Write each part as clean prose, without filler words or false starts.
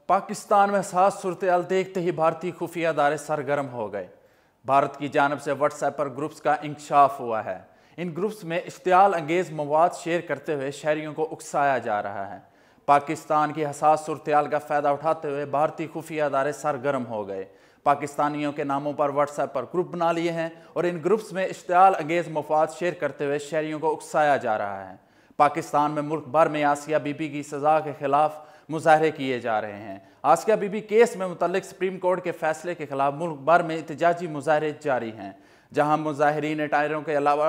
पाकिस्तान में हसास सूरत-ए-हाल देखते ही भारतीय खुफिया अदारे सरगर्म हो गए। भारत की जानिब से व्हाट्सएप पर ग्रुप्स का इंकशाफ हुआ है। इन ग्रुप्स में इश्तियाल अंगेज मवाद शेयर करते हुए शहरियों को उकसाया जा रहा है। पाकिस्तान की हसास सूरत-ए-हाल का फ़ायदा उठाते हुए भारतीय खुफिया अदारे सरगर्म हो गए। पाकिस्तानियों के नामों पर व्हाट्सएप पर ग्रुप बना लिए हैं और इन ग्रुप्स में इश्तियाल अंगेज मवाद शेयर करते हुए शहरियों को उकसाया जा रहा है। पाकिस्तान में मुल्क भर में आसिया बीबी की सज़ा के खिलाफ मुजाहरे किए जा रहे हैं। आसिया बीबी केस में मुतल्लिक सुप्रीम कोर्ट के फैसले के खिलाफ मुल्क भर में एहतजाजी मुजाहरे जारी हैं, जहां मुजाहिरीन ने टायरों के अलावा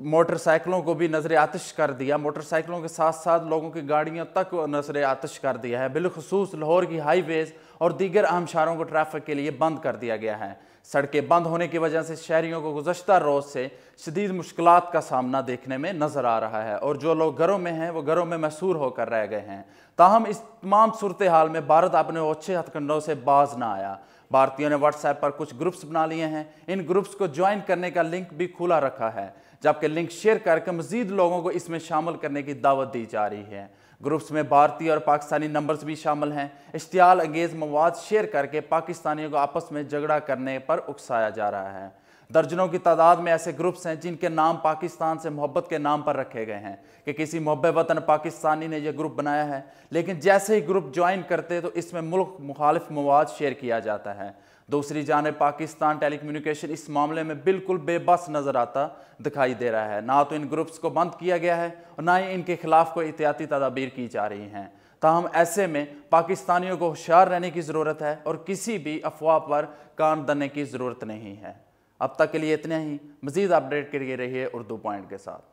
मोटरसाइकिलों को भी नजर आतिश कर दिया। मोटरसाइकिलों के साथ साथ लोगों की गाड़ियों तक नजर आतिश कर दिया है। बिलखुसूस लाहौर की हाईवेज और दीगर अहम शहरों को ट्रैफिक के लिए बंद कर दिया गया है। सड़कें बंद होने की वजह से शहरियों को गुज़श्ता रोज़ से शदीद मुश्किलात का सामना देखने में नज़र आ रहा है और जो लोग घरों में हैं वो घरों में महसूर होकर रह गए हैं। ताहम इस तमाम सूरत हाल में भारत अपने ओछे हथकंडों से बाज ना आया। भारतीयों ने व्हाट्सएप पर कुछ ग्रुप्स बना लिए हैं। इन ग्रुप्स को ज्वाइन करने का लिंक भी खुला रखा है, जबकि लिंक शेयर करके मज़ीद लोगों को इसमें शामिल करने की दावत दी जा रही है। ग्रुप्स में भारतीय और पाकिस्तानी नंबर्स भी शामिल हैं। इश्तियाल अंगेज मवाद शेयर करके पाकिस्तानियों को आपस में झगड़ा करने पर उकसाया जा रहा है। दर्जनों की तादाद में ऐसे ग्रुप्स हैं जिनके नाम पाकिस्तान से मोहब्बत के नाम पर रखे गए हैं कि किसी मुहब्ब वतन पाकिस्तानी ने यह ग्रुप बनाया है, लेकिन जैसे ही ग्रुप ज्वाइन करते तो इसमें मुल्क मुखालिफ मवाद शेयर किया जाता है। दूसरी जानिब पाकिस्तान टेलीकम्युनिकेशन इस मामले में बिल्कुल बेबस नज़र आता दिखाई दे रहा है। ना तो इन ग्रुप्स को बंद किया गया है और ना ही इनके खिलाफ कोई एहतियाती तदाबीर की जा रही हैं। ताहम ऐसे में पाकिस्तानियों को होशियार रहने की ज़रूरत है और किसी भी अफवाह पर कान धरने की ज़रूरत नहीं है। अब तक के लिए इतना ही। मज़ीद अपडेट के लिए रहिए उर्दू पॉइंट के साथ।